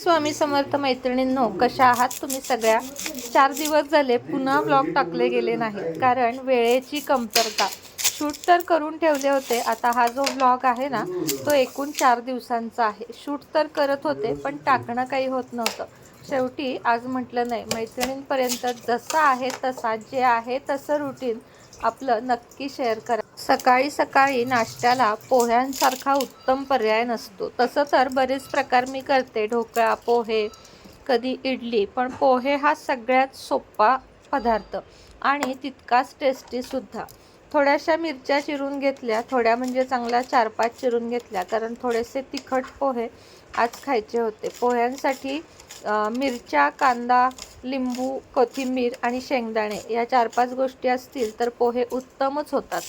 स्वामी समर्थ मैत्रिणींनो, कशा आहात तुम्ही सगळ्या? 4 दिवस झाले पुन्हा व्लॉग टाकले गेले नाही, कारण वेळेची कमतरता. शूट तर करून ठेवले होते. आता हा जो व्लॉग आहे ना, तो एकूण 4 दिवसांचा आहे. शूट तर करत होते, पण टाकणं काही होत नव्हतं. शेवटी आज म्हटलं नाही, मैत्रिणींपर्यंत जसं आहे तसा, जे आहे तसं रुटीन आपलं नक्की शेअर करा. सकाळी सकाळी नाश्त्याला पोह्यांसारखा उत्तम पर्याय नसतो. तसं तर बरेच प्रकार मी करते, ढोकळा, पोहे, कधी इडली, पण पोहे हा सगळ्यात सोपा पदार्थ आणि तितकाच टेस्टीसुद्धा. थोड्याशा मिरच्या चिरून घेतल्या, थोड्या म्हणजे चांगल्या 4-5 चिरून घेतल्या, कारण थोडेसे तिखट पोहे आज खायचे होते. पोह्यांसाठी मिरच्या, कांदा, लिंबू, कोथिंबीर आणि शेंगदाणे या 4-5 गोष्टी असतील तर पोहे उत्तमच होतात.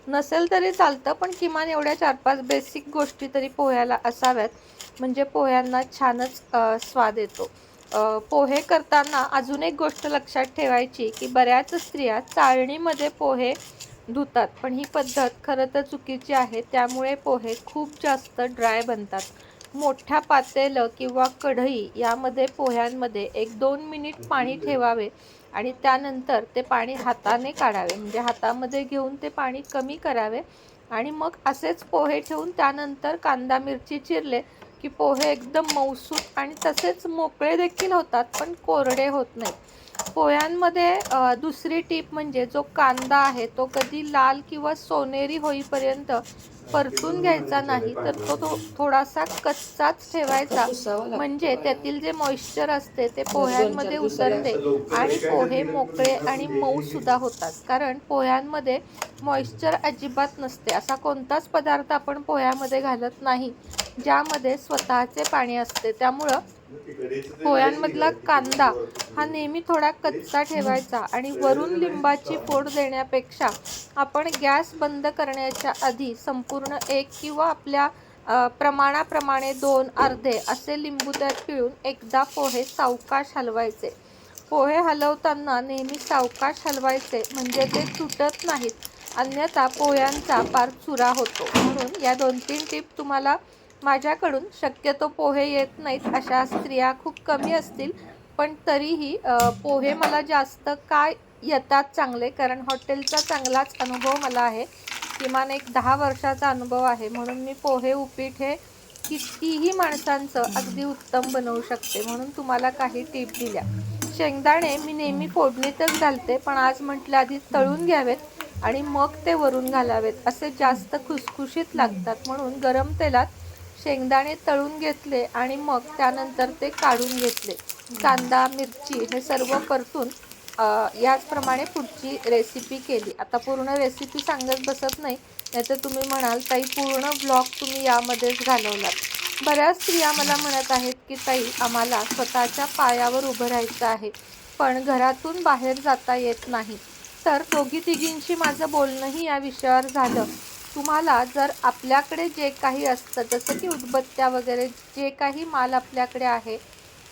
नसेल तरी चालतं, पण किमान एवढ्या 4-5 बेसिक गोष्टी तरी पोह्याला असाव्यात, म्हणजे पोह्यांना छानच स्वाद येतो. पोहे करताना अजून एक गोष्ट लक्षात ठेवायची की बऱ्याच स्त्रिया चाळणीमध्ये पोहे धुतात, पण ही पद्धत खरं तर चुकीची आहे. त्यामुळे पोहे खूप जास्त ड्राय बनतात. मोठ्या पातेलं किंवा कढई यामध्ये पोह्यांमध्ये 1-2 मिनिट पाणी ठेवावे आणि त्यानंतर ते पाणी हाताने काढावे, म्हणजे हातामध्ये घेऊन ते पाणी कमी करावे आणि मग असेच पोहे ठेवून त्यानंतर कांदा मिरची चिरले की पोहे एकदम मऊसूत आणि तसेच मोकळे देखील होतात, पण कोरडे होत नाही. पोह्यांमध्ये दुसरी टीप म्हणजे जो कांदा आहे तो कधी लाल किंवा सोनेरी होईपर्यंत परतून घ्यायचा नाही, तर तो थोडासा कच्चाच ठेवायचा, म्हणजे त्यातील जे मॉइश्चर असते ते पोह्यांमध्ये उतरते आणि पोहे मोकळे आणि मऊ सुद्धा होतात. कारण पोह्यांमध्ये मॉइश्चर अजिबात नसते. असा कोणताच पदार्थ आपण पोह्यामध्ये घालत नाही ज्यामध्ये स्वतःचे पाणी असते. त्यामुळं पोह्यांमधला कांदा हा नेहमी थोडा कच्चा ठेवायचा आणि वरून लिंबाची फोड देण्यापेक्षा आपण गॅस बंद करण्याच्या आधी संपूर्ण 1 किंवा आपल्या प्रमाणाप्रमाणे 2 अर्धे असे लिंबू त्यात पिळून एकदा पोहे सावकाश हलवायचे. पोहे हलवताना नेहमी सावकाश हलवायचे, म्हणजे ते तुटत नाहीत, अन्यथा पोह्यांचा पार चुरा होतो. म्हणून या 2-3 टिप तुम्हाला माझ्याकडून, शक्यतो पोहे येत नाहीत अशा स्त्रिया खूप कमी असतील, पण तरीही पोहे मला जास्त काय येतात चांगले, कारण हॉटेलचा चांगलाच अनुभव मला आहे. किमान एक 10 वर्षाचा अनुभव आहे, म्हणून मी पोहे उपीट हे कितीही माणसांचं अगदी उत्तम बनवू शकते. म्हणून तुम्हाला काही टिप दिल्या. शेंगदाणे मी नेहमी फोडणीतच घालते, पण आज म्हटलं आधी तळून घ्यावेत आणि मग ते वरून घालावेत, असे जास्त खुसखुशीत लागतात. म्हणून गरम तेलात शेंगदाणे तळून घेतले आणि मग त्यानंतर ते काढून घेतले. कांदा मिरची हे सर्व परतून याचप्रमाणे पुढची रेसिपी केली. आता पूर्ण रेसिपी सांगत बसत नाही, नाहीतर तुम्ही म्हणाल ताई पूर्ण ब्लॉग तुम्ही यामध्येच घालवलात. बऱ्याच स्त्रिया मला म्हणत आहेत की ताई आम्हाला स्वतःच्या पायावर उभं राहायचं आहे, पण घरातून बाहेर जाता येत नाही. तर दोघी-तिघींशी माझं बोलणंही या विषयावर झालं. तुम्हाला जर आपल्याकडे जे काही असतं, जसं की उदबत्त्या वगैरे जे काही माल आपल्याकडे आहे,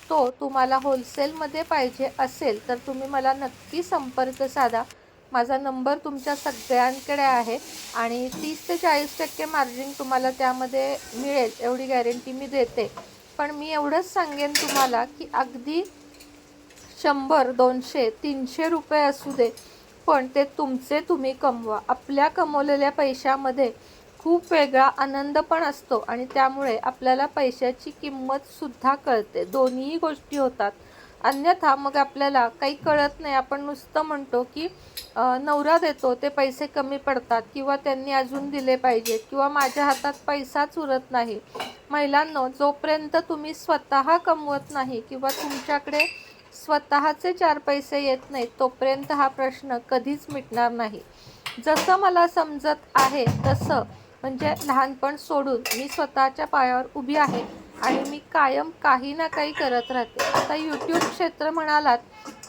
तो तुम्हाला होलसेलमध्ये पाहिजे असेल तर तुम्ही मला नक्की संपर्क साधा. माझा नंबर तुमच्या सगळ्यांकडे आहे आणि 30 ते 40% मार्जिन तुम्हाला त्यामध्ये मिळेल एवढी गॅरंटी मी देते. पण मी एवढंच सांगेन तुम्हाला की अगदी 100, 200, 300 रुपये असू दे, पण ते तुमचे तुम्ही कमवा. आपल्या कमवलेल्या पैशामध्ये खूप वेगळा आनंद पण असतो आणि त्यामुळे आपल्याला पैशाची किंमतसुद्धा कळते. दोन्हीही गोष्टी होतात. अन्यथा मग आपल्याला काही कळत नाही. आपण नुसतं म्हणतो की नवरा देतो ते पैसे कमी पडतात किंवा त्यांनी अजून दिले पाहिजेत किंवा माझ्या हातात पैसाच उरत नाही. महिलांनो, जोपर्यंत तुम्ही स्वतः कमवत नाही किंवा तुमच्याकडे स्वतःचे 4 पैसे येत नाहीत, तोपर्यंत हा प्रश्न कधीच मिटणार नाही. जसं मला समजत आहे तसं, म्हणजे लहानपण सोडून मी स्वतःच्या पायावर उभी आहे आणि मी कायम काही ना काही करत राहते. आता यूट्यूब क्षेत्र म्हणालात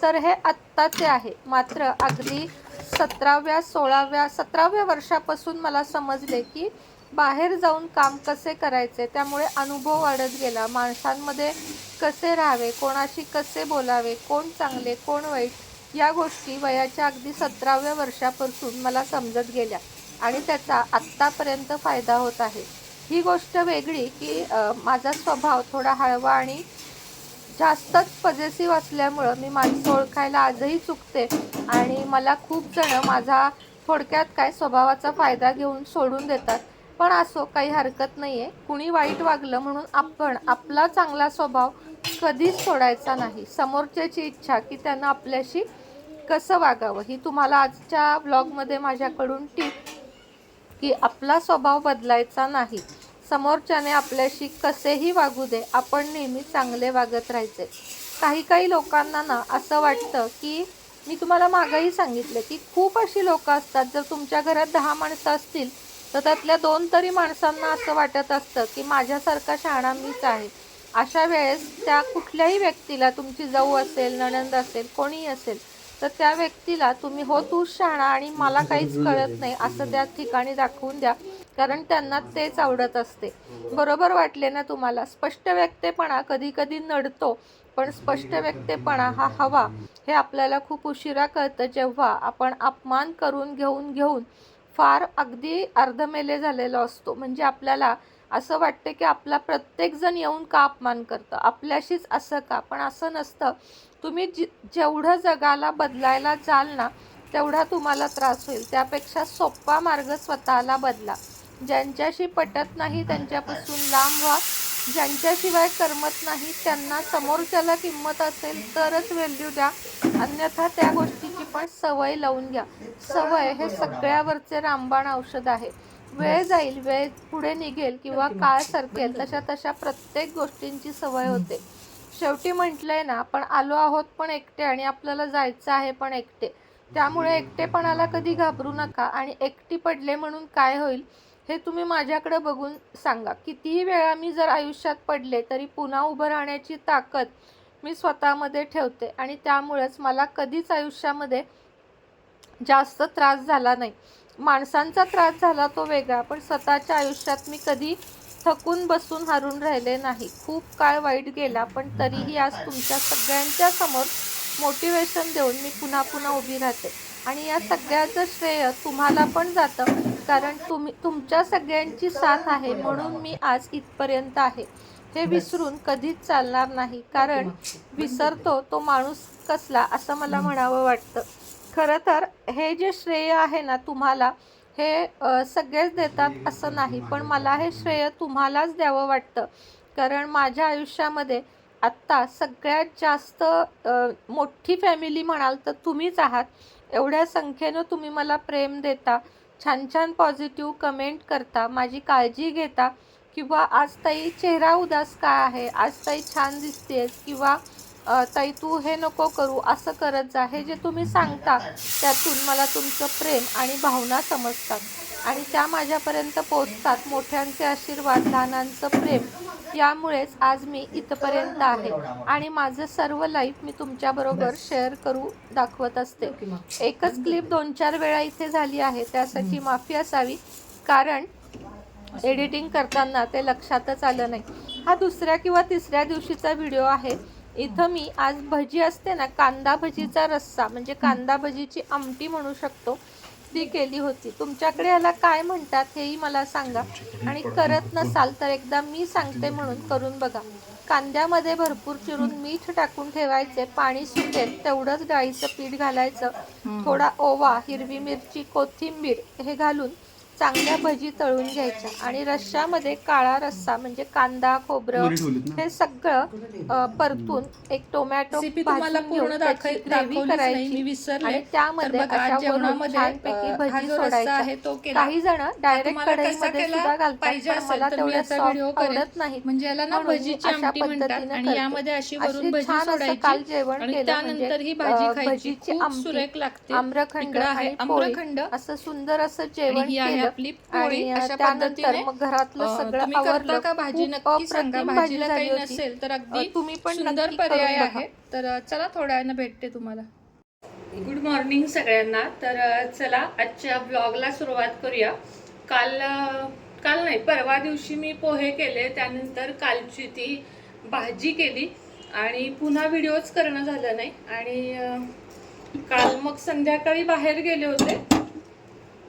तर हे आत्ताचे आहे, मात्र अगदी 17व्या वर्षापासून मला समजले की बाहेर जाऊन काम कसे करायचे. त्यामुळे अनुभव वाढत गेला. माणसांमध्ये कसे राहावे, कोणाशी कसे बोलावे, कोण चांगले कोण वाईट, या गोष्टी वयाच्या अगदी 17व्या वर्षापासून मला समजत गेल्या आणि त्याचा आत्तापर्यंत फायदा होत आहे. ही गोष्ट वेगळी की माझा स्वभाव थोडा हळवा आणि जास्तच पॉझिटिव्ह असल्यामुळं मी माणसं ओळखायला आजही चुकते आणि मला खूप जण माझा थोडक्यात काय स्वभावाचा फायदा घेऊन सोडून देतात. पण असो, काही हरकत नाही आहे. कुणी वाईट वागलं म्हणून आपण आपला चांगला स्वभाव कधीच सोडायचा नाही. समोरच्याची इच्छा की त्यानं आपल्याशी कसं वागावं ही तुम्हाला आजच्या ब्लॉगमध्ये माझ्याकडून टिप, की आपला स्वभाव बदलायचा नाही. समोरच्याने आपल्याशी कसेही वागू दे, आपण नेहमी चांगले वागत राहायचे. काही लोकांना ना असं वाटतं, की मी तुम्हाला मागंही सांगितलं, की खूप अशी लोकं असतात, जर तुमच्या घरात 10 माणसं असतील तर त्यातल्या 2 तरी माणसांना असं वाटत असतं, की माझ्यासारखा शहाणा मीच आहे. अशा वेळेस त्या कुठल्याही व्यक्तीला, तुमची जाऊ असेल, नणंद असेल, कोणीही असेल, तर त्या व्यक्तीला तुम्ही हो तूच शहाणा आणि मला काहीच कळत नाही असं त्या ठिकाणी दाखवून द्या, कारण त्यांना तेच आवडत असते. बरोबर वाटले ना तुम्हाला? स्पष्ट व्यक्तेपणा कधी कधी नडतो, पण स्पष्ट व्यक्तेपणा हा हवा हे आपल्याला खूप उशिरा कळतं, जेव्हा आपण अपमान करून घेऊन फार अगदी अर्धमेले झालेलो असतो. म्हणजे आपल्याला असं वाटतं की आपला प्रत्येकजण येऊन का अपमान करतं, आपल्याशीच असं का? पण असं नसतं. तुम्ही जेवढं जगाला बदलायला जाल ना, तेवढा तुम्हाला त्रास होईल. त्यापेक्षा सोपा मार्ग स्वतःला बदला. ज्यांच्याशी पटत नाही त्यांच्यापासून लांब व्हा. ज्यांच्याशिवाय करमत नाही त्यांना समोरच्याला किंमत असेल तरच व्हॅल्यू द्या, अन्यथा त्या गोष्टीची पण सवय लावून घ्या. सवय हे सगळ्यावरचे रामबाण औषध आहे. वेळ जाईल, वेळ पुढे निघेल किंवा काळ सरकेल, तशा तशा प्रत्येक गोष्टींची सवय होते. शेवटी म्हटलंय ना, आपण आलो आहोत पण एकटे आणि आपल्याला जायचं आहे पण एकटे. त्यामुळे एकटेपणाला कधी घाबरू नका आणि एकटी पडले म्हणून काय होईल हे तुम्ही माझ्याकडे बघून सांगा. कितीही वेळा मी जर आयुष्यात पडले तरी पुन्हा उभं राहण्याची ताकद मी स्वतःमध्ये ठेवते आणि त्यामुळेच मला कधीच आयुष्यामध्ये जास्त त्रास झाला नाही. माणसांचा त्रास झाला तो वेगळा, पण स्वतःच्या आयुष्यात मी कधी थकून बसून हारून राहिले नाही. खूप काळ वाईट गेला, पण तरीही आज तुमच्या सगळ्यांच्या समोर मोटिवेशन देऊन मी पुन्हा उभी राहते आणि या सगळ्याचं श्रेय तुम्हाला पण जातं, कारण तुमच्या सगळ्यांची साथ आहे म्हणून मी आज इथपर्यंत आहे. हे विसरून कधीच चालणार नाही, कारण विसरतो तो माणूस कसला असं मला म्हणावं वाटतं. खरं तर हे जे श्रेय आहे ना तुम्हाला, हे सगळेच देतात असं नाही, पण मला हे श्रेय तुम्हालाच द्यावं वाटतं, कारण माझ्या आयुष्यामध्ये आत्ता सगळ्यात जास्त मोठी फॅमिली म्हणाल तर तुम्हीच आहात. एवढ्या संख्येनं तुम्ही मला प्रेम देता, छान छान पॉझिटिव्ह कमेंट करता, माझी काळजी घेता, किंवा आज ताई चेहरा उदास का आहे, आज ताई छान दिसतेस, किंवा ताई तू हे नको करू, असं करत जा, हे जे तुम्ही सांगता त्यातून मला तुमचं प्रेम आणि भावना समजतात आणि त्या माझ्यापर्यंत पोचतात. मोठ्यांचे आशीर्वाद, लहानांचं प्रेम, यामुळेच आज मी इथपर्यंत आहे आणि माझं सर्व लाईफ मी तुमच्याबरोबर शेअर करू दाखवत असते. एकच क्लिप 2-4 वेळा इथे झाली आहे, त्यासाठी माफी असावी, कारण एडिटिंग करताना ते लक्षातच आलं नाही. हा 2ऱ्या किंवा 3ऱ्या दिवशीचा व्हिडिओ आहे. इथं मी आज भजी असते ना, कांदा भजीचा रस्सा, म्हणजे कांदा भजीची आमटी म्हणू शकतो, ती केली होती. तुमच्याकडे याला काय म्हणतात हेही मला सांगा आणि करत नसाल तर एकदा मी सांगते म्हणून करून बघा. कांद्यामध्ये भरपूर चिरून मीठ टाकून ठेवायचे, पाणी सुटेल तेवढंच डाळीचं पीठ घालायचं, थोडा ओवा, हिरवी मिरची, कोथिंबीर हे घालून चांगल्या भजी तळून घ्यायच्या आणि रश्श्यामध्ये काळा रस्सा म्हणजे कांदा, खोबरं हे सगळं परतून एक टोमॅटो भाजून घेऊन त्याची ग्रेव्ही करायची आणि त्यामध्ये अशा वरून छानपैकी भजी सोडायच्या. काही जण डायरेक्ट कढईमध्ये सुद्धा घालतात, पण मला तेवढ्या सॉफ्ट आवडत नाहीत म्हणून मी अशा पद्धतीने करते. अशी छान असं काल जेवण केलं, म्हणजे भजीची आमटी, आम्रखंड आणि पोळी, असं सुंदर असं जेवण केलं आणि त्यानंतर मग घरातलं सगळं आवरलं. खूप अप्रतिम भाजी झाली होती. तुम्ही पण नक्की करून बघा. तर चला थोड्या वेळानं भेटते तुम्हाला. गुड मॉर्निंग सगळ्यांना. तर चला आजच्या ब्लॉगला सुरुवात करूया. काल नाही, परवा दिवशी मी पोहे केले, त्यानंतर कालची ती भाजी केली आणि पुन्हा व्हिडिओच करणं झालं नाही. आणि काल मग संध्याकाळी बाहेर गेले होते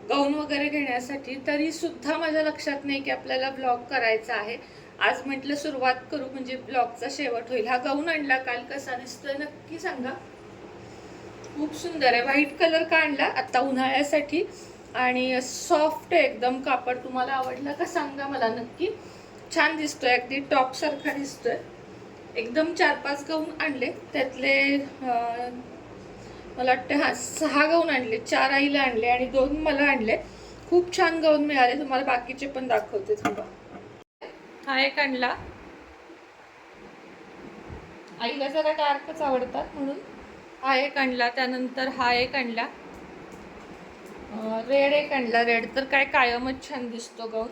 गाऊन वगैरे घेण्यासाठी, तरी सुद्धा माझ्या लक्षात नाही की आपल्याला ब्लॉग करायचा आहे. आज म्हटलं सुरुवात करू, म्हणजे ब्लॉगचा शेवट होईल. हा गाऊन आणला काल, कसा दिसतोय नक्की सांगा. खूप सुंदर आहे. व्हाईट कलर का आणला आता उन्हाळ्यासाठी, आणि सॉफ्ट आहे एकदम कापड. तुम्हाला आवडला का सांगा मला नक्की. छान दिसतोय, अगदी टॉप सारखा दिसतोय. एकदम 4-5 गाऊन आणले, त्यातले मला वाटतं 6 गाऊन आणले. 4 आईला आणले आणि 2 मला आणले. खूप छान गाऊन मिळाले. तुम्हाला बाकीचे पण दाखवते थांबा. हा एक आणला, आईला जरा डार्कच आवडतात म्हणून हा एक आणला. त्यानंतर हा एक आणला, रेड एक आणला. रेड तर काय कायमच छान दिसतो गाऊन.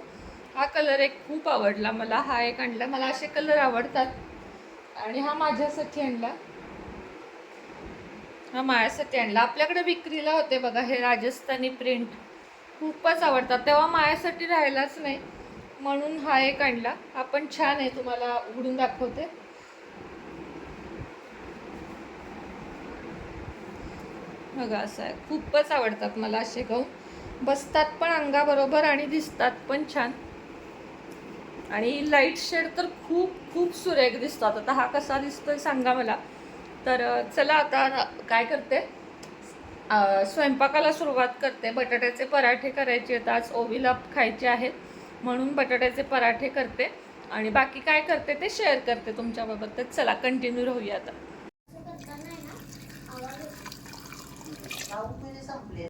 हा कलर एक खूप आवडला मला. हा एक आणला, मला असे कलर आवडतात. आणि हा माझ्यासाठी आणला, हा माझ्यासाठी आणला. आपल्याकडे विक्रीला होते बघा हे राजस्थानी प्रिंट, खूपच आवडतात. तेव्हा माझ्यासाठी राहिलाच नाही म्हणून हा एक आणला. हा पण छान आहे, तुम्हाला उघडून दाखवते. बघा असं आहे. खूपच आवडतात मला असे गाऊन. बसतात पण अंगाबरोबर आणि दिसतात पण छान. आणि लाईट शेड तर खूप खूप सुरेख दिसतात. आता हा कसा दिसतोय सांगा मला. तर चला आता काय करते, स्वयंपाकाला सुरुवात करते. बटाट्याचे पराठे करायचे आहेत आज, ओवीला खायचे आहेत म्हणून बटाट्याचे पराठे करते. आणि बाकी काय करते ते शेअर करते तुमच्याबरोबर. तर चला कंटिन्यू राहूया आता. संपले